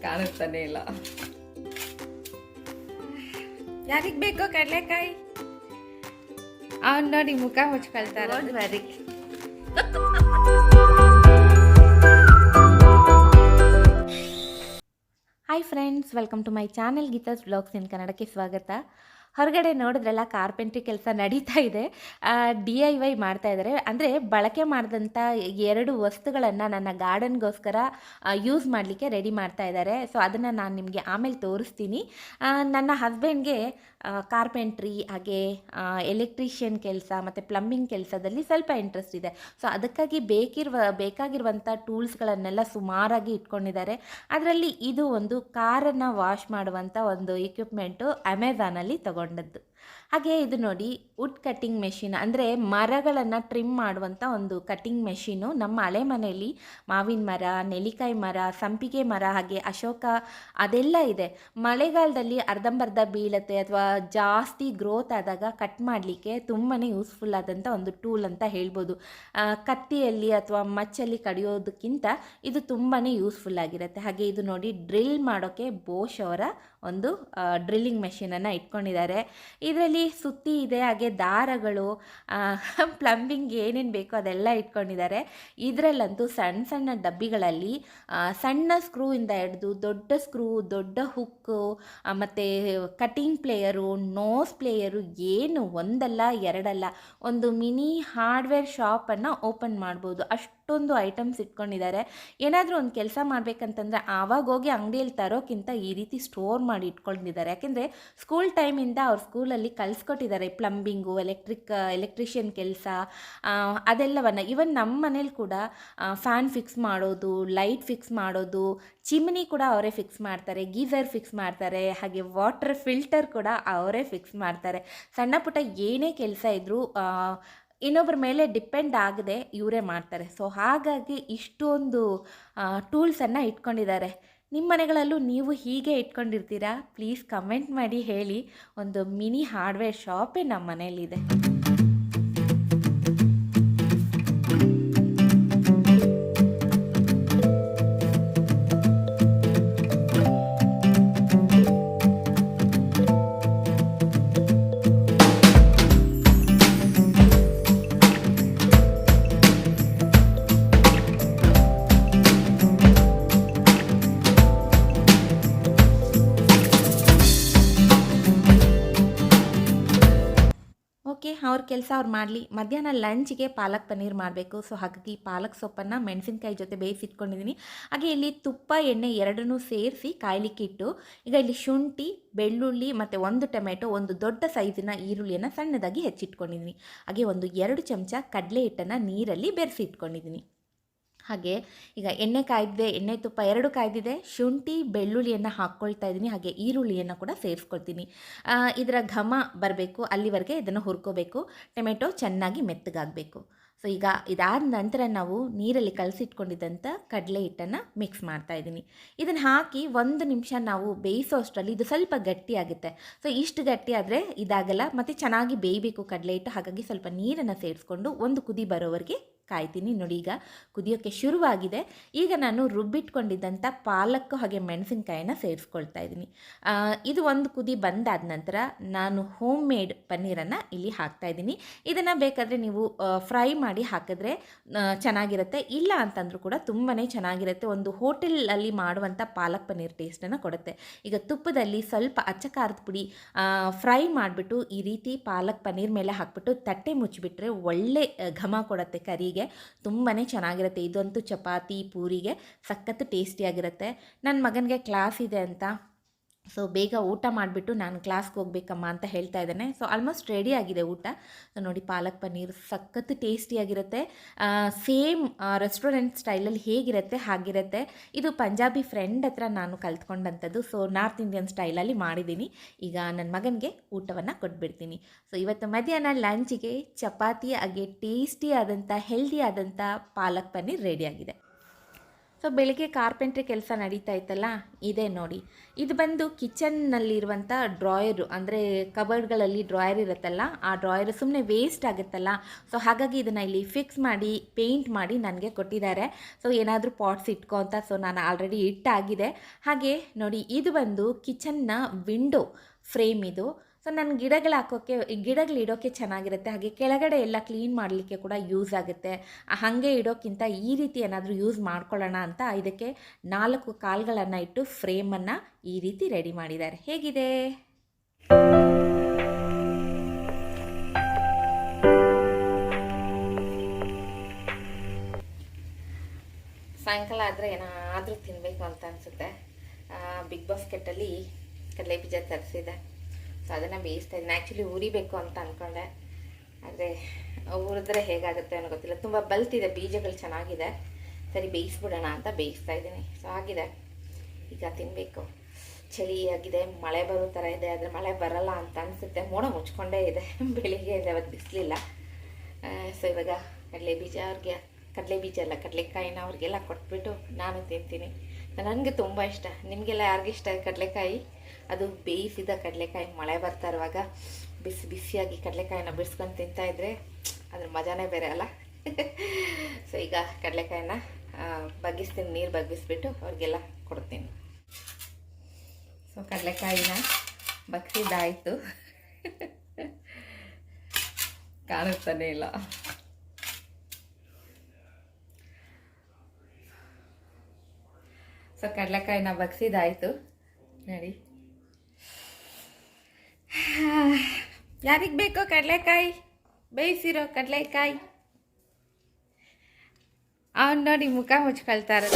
ಕಾಣಿಸ್ತಾನೆ ಇಲ್ಲ. ಯಾರಿಗೆ ಬೇಕೋ ಕಡಲೆಕಾಯಿ? ಅವ್ನು ನೋಡಿ ಮುಖ ಮುಚ್ಕೊಳ್ತಾರೆ. ಬರೀ hi friends, welcome to my channel Geetha's vlogs in ಕನ್ನಡಕ್ಕೆ ಸ್ವಾಗತ. ಹೊರಗಡೆ ನೋಡಿದ್ರೆಲ್ಲ ಕಾರ್ಪೆಂಟ್ರಿ ಕೆಲಸ ನಡೀತಾ ಇದೆ. DIY ಮಾಡ್ತಾ ಇದ್ದಾರೆ. ಅಂದರೆ ಬಳಕೆ ಮಾಡಿದಂಥ 2 ವಸ್ತುಗಳನ್ನು ನನ್ನ ಗಾರ್ಡನ್ಗೋಸ್ಕರ ಯೂಸ್ ಮಾಡಲಿಕ್ಕೆ ರೆಡಿ ಮಾಡ್ತಾ ಇದ್ದಾರೆ. ಸೊ ಅದನ್ನು ನಾನು ನಿಮಗೆ ಆಮೇಲೆ ತೋರಿಸ್ತೀನಿ. ನನ್ನ ಹಸ್ಬೆಂಡ್ಗೆ ಕಾರ್ಪೆಂಟ್ರಿ ಹಾಗೆ ಎಲೆಕ್ಟ್ರಿಷಿಯನ್ ಕೆಲಸ ಮತ್ತು ಪ್ಲಂಬಿಂಗ್ ಕೆಲಸದಲ್ಲಿ ಸ್ವಲ್ಪ ಇಂಟ್ರೆಸ್ಟ್ ಇದೆ. ಸೊ ಅದಕ್ಕಾಗಿ ಬೇಕಾಗಿರುವಂಥ ಟೂಲ್ಸ್ಗಳನ್ನೆಲ್ಲ ಸುಮಾರಾಗಿ ಇಟ್ಕೊಂಡಿದ್ದಾರೆ. ಅದರಲ್ಲಿ ಇದು ಒಂದು ಕಾರನ್ನು ವಾಶ್ ಮಾಡುವಂಥ ಒಂದು ಎಕ್ವಿಪ್ಮೆಂಟು ಅಮೆಝಾನಲ್ಲಿ ತಗೊಂಡದ್ದು. ಹಾಗೆ ಇದು ನೋಡಿ, ವುಡ್ ಕಟ್ಟಿಂಗ್ ಮೆಷಿನ್, ಅಂದರೆ ಮರಗಳನ್ನು ಟ್ರಿಮ್ ಮಾಡುವಂಥ ಒಂದು ಕಟ್ಟಿಂಗ್ ಮೆಷಿನು. ನಮ್ಮ ಹಳೆ ಮನೆಯಲ್ಲಿ ಮಾವಿನ ಮರ, ನೆಲ್ಲಿಕಾಯಿ ಮರ, ಸಂಪಿಗೆ ಮರ ಹಾಗೆ ಅಶೋಕ ಅದೆಲ್ಲ ಇದೆ. ಮಳೆಗಾಲದಲ್ಲಿ ಅರ್ಧಂಬರ್ಧ ಬೀಳುತ್ತೆ ಅಥವಾ ಜಾಸ್ತಿ ಗ್ರೋತ್ ಆದಾಗ ಕಟ್ ಮಾಡಲಿಕ್ಕೆ ತುಂಬಾ ಯೂಸ್ಫುಲ್ ಆದಂಥ ಒಂದು ಟೂಲ್ ಅಂತ ಹೇಳ್ಬೋದು. ಕತ್ತಿಯಲ್ಲಿ ಅಥವಾ ಮಚ್ಚಲ್ಲಿ ಕಡಿಯೋದಕ್ಕಿಂತ ಇದು ತುಂಬಾ ಯೂಸ್ಫುಲ್ ಆಗಿರುತ್ತೆ. ಹಾಗೆ ಇದು ನೋಡಿ, ಡ್ರಿಲ್ ಮಾಡೋಕ್ಕೆ ಬೋಶ್ ಅವರ ಒಂದು ಡ್ರಿಲ್ಲಿಂಗ್ ಮೆಷಿನನ್ನು ಇಟ್ಕೊಂಡಿದ್ದಾರೆ. ಇದರಲ್ಲಿ ಸುತ್ತಿ ಇದೆ, ಹಾಗೆ ದಾರಗಳು, ಪ್ಲಂಬಿಂಗ್ ಏನೇನು ಬೇಕೋ ಅದೆಲ್ಲ ಇಟ್ಕೊಂಡಿದ್ದಾರೆ. ಇದರಲ್ಲಂತೂ ಸಣ್ಣ ಸಣ್ಣ ಡಬ್ಬಿಗಳಲ್ಲಿ ಸಣ್ಣ ಸ್ಕ್ರೂಯಿಂದ ಹಿಡಿದು ದೊಡ್ಡ ಸ್ಕ್ರೂ, ದೊಡ್ಡ ಹುಕ್ಕು ಮತ್ತು ಕಟಿಂಗ್ ಪ್ಲೇಯರು, ನೋಸ್ ಪ್ಲೇಯರು, ಏನು ಒಂದಲ್ಲ ಎರಡಲ್ಲ, ಒಂದು ಮಿನಿ ಹಾರ್ಡ್ವೇರ್ ಶಾಪನ್ನು ಓಪನ್ ಮಾಡ್ಬೋದು. ಅಷ್ಟೊಂದು ಐಟಮ್ಸ್ ಇಟ್ಕೊಂಡಿದ್ದಾರೆ. ಏನಾದರೂ ಒಂದು ಕೆಲಸ ಮಾಡಬೇಕಂತಂದರೆ ಆವಾಗ ಹೋಗಿ ಅಂಗಡಿಯಲ್ಲಿ ತರೋಕ್ಕಿಂತ ಈ ರೀತಿ ಸ್ಟೋರ್ ಮಾಡಿ ಇಟ್ಕೊಂಡಿದ್ದಾರೆ. ಯಾಕೆಂದರೆ ಸ್ಕೂಲ್ ಟೈಮಿಂದ ಅವ್ರ ಸ್ಕೂಲಲ್ಲಿ ಕಲಿಸ್ಕೊಟ್ಟಿದ್ದಾರೆ ಪ್ಲಂಬಿಂಗು, ಎಲೆಕ್ಟ್ರಿಷಿಯನ್ ಕೆಲಸ ಅದೆಲ್ಲವನ್ನು. ಇವನ್ ನಮ್ಮ ಮನೇಲಿ ಕೂಡ ಫ್ಯಾನ್ ಫಿಕ್ಸ್ ಮಾಡೋದು, ಲೈಟ್ ಫಿಕ್ಸ್ ಮಾಡೋದು, ಚಿಮ್ನಿ ಕೂಡ ಅವರೇ ಫಿಕ್ಸ್ ಮಾಡ್ತಾರೆ, ಗೀಸರ್ ಫಿಕ್ಸ್ ಮಾಡ್ತಾರೆ, ಹಾಗೆ ವಾಟರ್ ಫಿಲ್ಟರ್ ಕೂಡ ಅವರೇ ಫಿಕ್ಸ್ ಮಾಡ್ತಾರೆ. ಸಣ್ಣ ಪುಟ್ಟ ಏನೇ ಕೆಲಸ ಇದ್ದರೂ ಇನ್ನೊಬ್ಬರ ಮೇಲೆ ಡಿಪೆಂಡ್ ಆಗದೆ ಇವರೇ ಮಾಡ್ತಾರೆ. ಸೊ ಹಾಗಾಗಿ ಇಷ್ಟೊಂದು ಟೂಲ್ಸನ್ನು ಇಟ್ಕೊಂಡಿದ್ದಾರೆ. ನಿಮ್ಮ ಮನೆಗಳಲ್ಲೂ ನೀವು ಹೀಗೆ ಇಟ್ಕೊಂಡಿರ್ತೀರಾ? ಪ್ಲೀಸ್ ಕಮೆಂಟ್ ಮಾಡಿ ಹೇಳಿ. ಒಂದು ಮಿನಿ ಹಾರ್ಡ್ವೇರ್ ಶಾಪೇ ನಮ್ಮ ಮನೆಯಲ್ಲಿದೆ. ಓಕೆ, ಅವ್ರ ಕೆಲಸ ಅವ್ರು ಮಾಡಲಿ. ಮಧ್ಯಾಹ್ನ ಲಂಚ್ಗೆ ಪಾಲಕ್ ಪನ್ನೀರ್ ಮಾಡಬೇಕು. ಸೊ ಹಾಗಾಗಿ ಪಾಲಕ್ ಸೊಪ್ಪನ್ನು ಮೆಣಸಿನ್ಕಾಯಿ ಜೊತೆ ಬೇಯಿಸಿಟ್ಕೊಂಡಿದ್ದೀನಿ. ಹಾಗೆ ಇಲ್ಲಿ ತುಪ್ಪ, ಎಣ್ಣೆ ಎರಡನ್ನೂ ಸೇರಿಸಿ ಕಾಯ್ಲಿಕ್ಕೆ ಇಟ್ಟು, ಈಗ ಇಲ್ಲಿ ಶುಂಠಿ, ಬೆಳ್ಳುಳ್ಳಿ ಮತ್ತು 1 ಟೊಮೆಟೊ, ಒಂದು ದೊಡ್ಡ ಸೈಜಿನ ಈರುಳ್ಳಿಯನ್ನು ಸಣ್ಣದಾಗಿ ಹೆಚ್ಚಿಟ್ಕೊಂಡಿದ್ದೀನಿ. ಹಾಗೆ ಒಂದು 2 ಚಮಚ ಕಡಲೆ ಹಿಟ್ಟನ್ನು ನೀರಲ್ಲಿ ಬೆರೆಸಿ ಇಟ್ಕೊಂಡಿದ್ದೀನಿ. ಹಾಗೆ ಈಗ ಎಣ್ಣೆ ಕಾಯ್ದಿದೆ, ಎಣ್ಣೆ ತುಪ್ಪ 2 ಕಾಯ್ದಿದೆ. ಶುಂಠಿ ಬೆಳ್ಳುಳ್ಳಿಯನ್ನು ಹಾಕ್ಕೊಳ್ತಾ ಇದ್ದೀನಿ. ಹಾಗೆ ಈರುಳ್ಳಿಯನ್ನು ಕೂಡ ಸೇರಿಸ್ಕೊಳ್ತೀನಿ. ಇದರ ಘಮ ಬರಬೇಕು, ಅಲ್ಲಿವರೆಗೆ ಇದನ್ನು ಹುರ್ಕೋಬೇಕು. ಟೊಮೆಟೊ ಚೆನ್ನಾಗಿ ಮೆತ್ತಗಾಗಬೇಕು. ಸೊ ಈಗ ಇದಾದ ನಂತರ ನಾವು ನೀರಲ್ಲಿ ಕಲಸಿಟ್ಕೊಂಡಿದ್ದಂಥ ಕಡಲೆ ಹಿಟ್ಟನ್ನು ಮಿಕ್ಸ್ ಮಾಡ್ತಾಯಿದ್ದೀನಿ. ಇದನ್ನು ಹಾಕಿ 1 ನಿಮಿಷ ನಾವು ಬೇಯಿಸೋ ಅಷ್ಟರಲ್ಲಿ ಇದು ಸ್ವಲ್ಪ ಗಟ್ಟಿಯಾಗುತ್ತೆ. ಸೊ ಇಷ್ಟು ಗಟ್ಟಿ ಆದರೆ ಇದಾಗಲ್ಲ, ಮತ್ತು ಚೆನ್ನಾಗಿ ಬೇಯಬೇಕು ಕಡಲೆ ಹಿಟ್ಟು. ಹಾಗಾಗಿ ಸ್ವಲ್ಪ ನೀರನ್ನು ಸೇರಿಸ್ಕೊಂಡು ಒಂದು ಕುದಿ ಬರೋವರೆಗೆ ಕಾಯ್ತೀನಿ. ನೋಡಿ, ಈಗ ಕುದಿಯೋಕ್ಕೆ ಶುರುವಾಗಿದೆ. ಈಗ ನಾನು ರುಬ್ಬಿಟ್ಕೊಂಡಿದ್ದಂಥ ಪಾಲಕ್ಕು ಹಾಗೆ ಮೆಣಸಿನ್ಕಾಯಿನ ಸೇರಿಸ್ಕೊಳ್ತಾ ಇದ್ದೀನಿ. ಇದು ಒಂದು ಕುದಿ ಬಂದಾದ ನಂತರ ನಾನು ಹೋಮ್ ಮೇಡ್ ಪನ್ನೀರನ್ನು ಇಲ್ಲಿ ಹಾಕ್ತಾಯಿದ್ದೀನಿ. ಇದನ್ನು ಬೇಕಾದರೆ ನೀವು ಫ್ರೈ ಮಾಡಿ ಹಾಕಿದ್ರೆ ಚೆನ್ನಾಗಿರುತ್ತೆ, ಇಲ್ಲ ಅಂತಂದರೂ ಕೂಡ ತುಂಬಾ ಚೆನ್ನಾಗಿರುತ್ತೆ. ಒಂದು ಹೋಟೆಲಲ್ಲಿ ಮಾಡುವಂಥ ಪಾಲಕ್ ಪನ್ನೀರ್ ಟೇಸ್ಟನ್ನು ಕೊಡುತ್ತೆ. ಈಗ ತುಪ್ಪದಲ್ಲಿ ಸ್ವಲ್ಪ ಅಚ್ಚ ಖಾರದ ಪುಡಿ ಫ್ರೈ ಮಾಡಿಬಿಟ್ಟು ಈ ರೀತಿ ಪಾಲಕ್ ಪನ್ನೀರ್ ಮೇಲೆ ಹಾಕ್ಬಿಟ್ಟು ತಟ್ಟೆ ಮುಚ್ಚಿಬಿಟ್ರೆ ಒಳ್ಳೆ ಘಮ ಕೊಡುತ್ತೆ ಕರಿಗೆ. ತುಂಬಾ ಚೆನ್ನಾಗಿರುತ್ತೆ. ಇದಂತೂ ಚಪಾತಿ, ಪೂರಿಗೆ ಸಖತ್ತು ಟೇಸ್ಟಿಯಾಗಿರುತ್ತೆ. ನನ್ನ ಮಗನಿಗೆ ಕ್ಲಾಸ್ ಇದೆ ಅಂತ ಸೊ ಬೇಗ ಊಟ ಮಾಡಿಬಿಟ್ಟು ನಾನು ಕ್ಲಾಸ್ಗೆ ಹೋಗ್ಬೇಕಮ್ಮ ಅಂತ ಹೇಳ್ತಾ ಇದ್ದಾನೆ. ಸೊ ಆಲ್ಮೋಸ್ಟ್ ರೆಡಿ ಆಗಿದೆ ಊಟ. ನೋಡಿ, ಪಾಲಕ್ ಪನ್ನೀರ್ ಸಖತ್ತು ಟೇಸ್ಟಿಯಾಗಿರುತ್ತೆ. ಸೇಮ್ ರೆಸ್ಟೋರೆಂಟ್ ಸ್ಟೈಲಲ್ಲಿ ಹೇಗಿರುತ್ತೆ ಹಾಗಿರುತ್ತೆ. ಇದು ಪಂಜಾಬಿ ಫ್ರೆಂಡ್ ಹತ್ರ ನಾನು ಕಲ್ತ್ಕೊಂಡಂಥದ್ದು. ಸೊ ನಾರ್ತ್ ಇಂಡಿಯನ್ ಸ್ಟೈಲಲ್ಲಿ ಮಾಡಿದ್ದೀನಿ. ಈಗ ನನ್ನ ಮಗನಿಗೆ ಊಟವನ್ನು ಕೊಟ್ಬಿಡ್ತೀನಿ. ಸೊ ಇವತ್ತು ಮಧ್ಯಾಹ್ನ ಲಂಚಿಗೆ ಚಪಾತಿ ಹಾಗೆ ಟೇಸ್ಟಿ ಆದಂಥ ಹೆಲ್ದಿ ಆದಂಥ ಪಾಲಕ್ ಪನ್ನೀರ್ ರೆಡಿಯಾಗಿದೆ. ಸೊ ಬೆಳಿಗ್ಗೆ ಕಾರ್ಪೆಂಟ್ರಿ ಕೆಲಸ ನಡೀತಾ ಇತ್ತಲ್ಲ, ಇದೇ ನೋಡಿ. ಇದು ಬಂದು ಕಿಚನ್ನಲ್ಲಿರುವಂಥ ಡ್ರಾಯರು, ಅಂದರೆ ಕಬರ್ಡ್ಗಳಲ್ಲಿ ಡ್ರಾಯರ್ ಇರುತ್ತಲ್ಲ, ಆ ಡ್ರಾಯರ್ ಸುಮ್ಮನೆ ವೇಸ್ಟ್ ಆಗುತ್ತಲ್ಲ. ಸೊ ಹಾಗಾಗಿ ಇದನ್ನು ಇಲ್ಲಿ ಫಿಕ್ಸ್ ಮಾಡಿ ಪೇಂಟ್ ಮಾಡಿ ನನಗೆ ಕೊಟ್ಟಿದ್ದಾರೆ. ಸೊ ಏನಾದರೂ ಪಾಟ್ಸ್ ಇಟ್ಕೊ ಅಂತ. ಸೊ ನಾನು ಆಲ್ರೆಡಿ ಇಟ್ಟಾಗಿದೆ. ಹಾಗೆ ನೋಡಿ, ಇದು ಬಂದು ಕಿಚನ್ನ ವಿಂಡೋ ಫ್ರೇಮ್ ಇದು. ಸೊ ನನ್ನ ಗಿಡಗಳು ಹಾಕೋಕ್ಕೆ, ಗಿಡಗಳು ಇಡೋಕ್ಕೆ ಚೆನ್ನಾಗಿರುತ್ತೆ. ಹಾಗೆ ಕೆಳಗಡೆ ಎಲ್ಲ ಕ್ಲೀನ್ ಮಾಡಲಿಕ್ಕೆ ಕೂಡ ಯೂಸ್ ಆಗುತ್ತೆ. ಹಾಗೆ ಇಡೋಕ್ಕಿಂತ ಈ ರೀತಿ ಏನಾದರೂ ಯೂಸ್ ಮಾಡ್ಕೊಳ್ಳೋಣ ಅಂತ ಇದಕ್ಕೆ 4 ಕಾಲ್ಗಳನ್ನು ಇಟ್ಟು ಫ್ರೇಮನ್ನು ಈ ರೀತಿ ರೆಡಿ ಮಾಡಿದ್ದಾರೆ. ಹೇಗಿದೆ? ಸಾಯಂಕಾಲ ಆದರೆ ಏನಾದರೂ ತಿನ್ನಬೇಕು ಅಂತ ಅನಿಸುತ್ತೆ. ಬಿಗ್ ಬಾಸ್ಕೆಟಲ್ಲಿ ಕಡಲೆ ಬೀಜ ತರಿಸಿದೆ. ಸೊ ಅದನ್ನು ಬೇಯಿಸ್ತಾ ಇದ್ದೀನಿ. ಆ್ಯಕ್ಚುಲಿ ಉರಿಬೇಕು ಅಂತ ಅಂದ್ಕೊಂಡೆ, ಆದರೆ ಹುರಿದ್ರೆ ಹೇಗಾಗುತ್ತೆ ಅನ್ನೋ ಗೊತ್ತಿಲ್ಲ. ತುಂಬ ಬಲ್ತಿದೆ, ಬೀಜಗಳು ಚೆನ್ನಾಗಿದೆ. ಸರಿ ಬೇಯಿಸ್ಬಿಡೋಣ ಅಂತ ಬೇಯಿಸ್ತಾ ಇದ್ದೀನಿ. ಸೊ ಆಗಿದೆ, ಈಗ ತಿನ್ನಬೇಕು. ಚಳಿಯಾಗಿದೆ, ಮಳೆ ಬರೋ ಥರ ಇದೆ. ಆದರೆ ಮಳೆ ಬರಲ್ಲ ಅಂತ ಅನಿಸುತ್ತೆ. ಮೋಡ ಮುಚ್ಕೊಂಡೇ ಇದೆ. ಬೆಳಿಗ್ಗೆ ಇದೆ, ಅವತ್ತು ಬಿಸಿಲಿಲ್ಲ. ಸೊ ಇವಾಗ ಕಡಲೆ ಬೀಜ ಅಲ್ಲ, ಕಡಲೆಕಾಯಿನ ಅವ್ರಿಗೆಲ್ಲ ಕೊಟ್ಬಿಟ್ಟು ನಾನು ತಿಂತೀನಿ. ನನಗೆ ತುಂಬ ಇಷ್ಟ. ನಿಮಗೆಲ್ಲ ಯಾರಿಗಿಷ್ಟ ಕಡಲೆಕಾಯಿ? ಅದು ಬೇಯಿಸಿದ ಕಡಲೆಕಾಯಿ ಮಳೆ ಬರ್ತಾ ಇರುವಾಗ ಬಿಸಿಯಾಗಿ ಕಡಲೆಕಾಯಿನ ಬಿಡಿಸ್ಕೊಂಡು ತಿಂತಾಯಿದ್ರೆ ಅದ್ರ ಮಜಾನೇ ಬೇರೆ ಅಲ್ಲ. ಸೊ ಈಗ ಕಡಲೆಕಾಯಿನ ಬಗ್ಗಿಸ್ತೀನಿ, ನೀರು ಬಗ್ಗಿಸ್ಬಿಟ್ಟು ಅವ್ರಿಗೆಲ್ಲ ಕೊಡ್ತೀನಿ. ಸೊ ಕಡಲೆಕಾಯಿನ ಬಗ್ಸಿದ್ದಾಯಿತು. ಕಾಣಿಸ್ತಾನೆ ಇಲ್ಲ. ಸೊ ಕಡಲೆಕಾಯಿನ ಬಗ್ಸಿದ್ದಾಯಿತು ನೋಡಿ. ಯಾರಿಗೆ ಬೇಕೋ ಕಡಲೆಕಾಯಿ, ಬೇಯಿಸಿರೋ ಕಡಲೆಕಾಯಿ? ಅವ್ನು ನೋಡಿ ಮುಖ ಮುಚ್ಕೊಳ್ತಾರೆ.